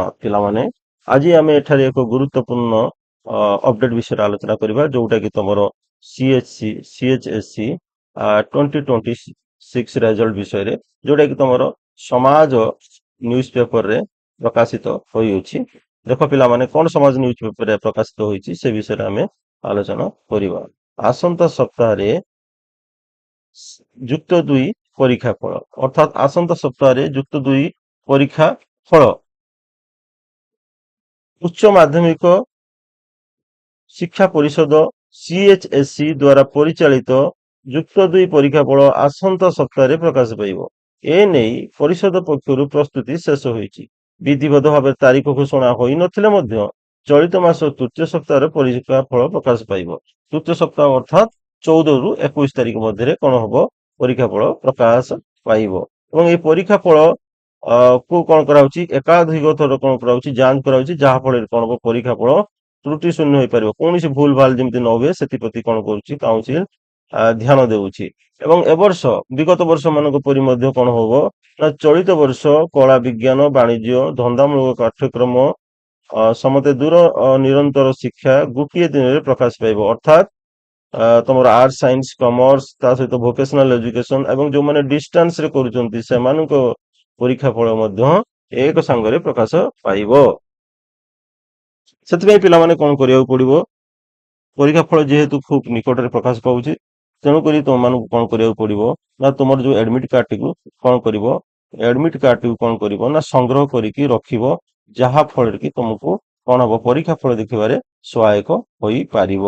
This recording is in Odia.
ଜଗନ୍ନାଥ ପିଲାମାନେ। ଆଜି ଆମେ ଏଠାରେ ଏକ ଗୁରୁତ୍ୱପୂର୍ଣ୍ଣ ଅପଡେଟ୍ ବିଷୟରେ ଆଲୋଚନା କରିବା, ଯୋଉଟା କି ତମର CHSC 2026 ରେଜଲ୍ଟ ବିଷୟରେ, ଯୋଉଟା କି ତମର ସମାଜ ନ୍ୟୁଜ ପେପରରେ ପ୍ରକାଶିତ ହୋଇଅଛି। ଦେଖ ପିଲାମାନେ, କଣ ସମାଜ ନ୍ୟୁଜ ପେପରରେ ପ୍ରକାଶିତ ହୋଇଛି ସେ ବିଷୟରେ ଆମେ ଆଲୋଚନା କରିବା। ଆସନ୍ତା ସପ୍ତାହରେ ଯୁକ୍ତ 2 ପରୀକ୍ଷା ଫଳ, ଅର୍ଥାৎ ଆସନ୍ତା ସପ୍ତାହରେ ଯୁକ୍ତ 2 ପରୀକ୍ଷା ଫଳ ଉଚ୍চ ମାଧ୍ୟମିକ ଶିକ୍ଷା ପରିଷଦ CHSC ଦ୍ୱାରା ପରିଚାଳିତ ଯୁକ୍ତ 2 ପରୀକ୍ଷା ଫଳ ଆସନ୍ତା ସପ୍ତାହରେ ପ୍ରକାଶ ପାଇବ। ଏ ନେଇ ପରିଷଦ ପକ୍ଷରୁ ପ୍ରସ୍ତୁତି ଶେଷ ହୋଇଛି। ବିଧିବଦ୍ଧ ଭାବେ ତାରିଖ ଘୋଷଣା ହୋଇନଥିଲେ ମଧ୍ୟ ଚଳିତ ମାସ ତୃତୀୟ ସପ୍ତାହରେ ପରୀକ୍ଷା ଫଳ ପ୍ରକାଶ ପାଇବ। ତୃତୀୟ ସପ୍ତାହ ଅର୍ଥାତ୍ 14 ରୁ 21 ତାରିଖ ମଧ୍ୟରେ କଣ ହବ, ପରୀକ୍ଷା ଫଳ ପ୍ରକାଶ ପାଇବ। ଏବଂ এই ପରୀକ୍ଷା ଫଳ କୁ କଣ କରାଉଛି, ଏକାଧିକ ଥର କଣ କରାଉଛି, ଯାଞ୍ଚ କରାଉଛି, ଯାହା ଫଳରେ କଣ ହବ, ପରୀକ୍ଷା ଫଳ ତ୍ରୁଟି ଶୂନ୍ୟ ହୋଇପାରିବ, କୌଣସି ଭୁଲ ଭାଲ ଯେମିତି ନ ହୁଏ ସେଥିପ୍ରତି କଣ କରୁଛି କାଉନସିଲ ଧ୍ୟାନ ଦେଉଛି। ଏବଂ ଏବର୍ଷ ବିଗତ ବର୍ଷ ମାନଙ୍କ ପରି ମଧ୍ୟ କଣ ହବ ନା, ଚଳିତ ବର୍ଷ କଳା, ବିଜ୍ଞାନ, ବାଣିଜ୍ୟ, ଧନ୍ଦାମୂଳକ ପାଠ୍ୟକ୍ରମ ସମେତ ଦୂର ନିରନ୍ତର ଶିକ୍ଷା ଗୋଟିଏ ଦିନରେ ପ୍ରକାଶ ପାଇବ। ଅର୍ଥାତ୍ ତମର ଆର୍ଟ, ସାଇନ୍ସ, କମର୍ସ, ତା ସହିତ ଭୋକେଶନାଲ ଏଜୁକେସନ ଏବଂ ଯୋଉମାନେ ଡିଷ୍ଟାନ୍ସ ରେ କରୁଛନ୍ତି ସେମାନଙ୍କ ପରୀକ୍ଷା ଫଳ ମଧ୍ୟ ଏକ ସାଙ୍ଗରେ ପ୍ରକାଶ ପାଇବ। ସେଥିପାଇଁ ପିଲାମାନେ କଣ କରିବାକୁ ପଡିବ, ପରୀକ୍ଷା ଫଳ ଯେହେତୁ ଖୁବ ନିକଟରେ ପ୍ରକାଶ ପାଉଛି, ତେଣୁକରି ତୁମମାନଙ୍କୁ କଣ କରିବାକୁ ପଡିବ ନା, ତୁମର ଯୋଉ ଆଡମିଟ କାର୍ଡଟିକୁ କଣ କରିବ, ଆଡମିଟ କାର୍ଡଟିକୁ କଣ କରିବ ନା, ସଂଗ୍ରହ କରିକି ରଖିବ, ଯାହା ଫଳରେ କି ତୁମକୁ କଣ ହବ, ପରୀକ୍ଷା ଫଳ ଦେଖିବାରେ ସହାୟକ ହୋଇପାରିବ।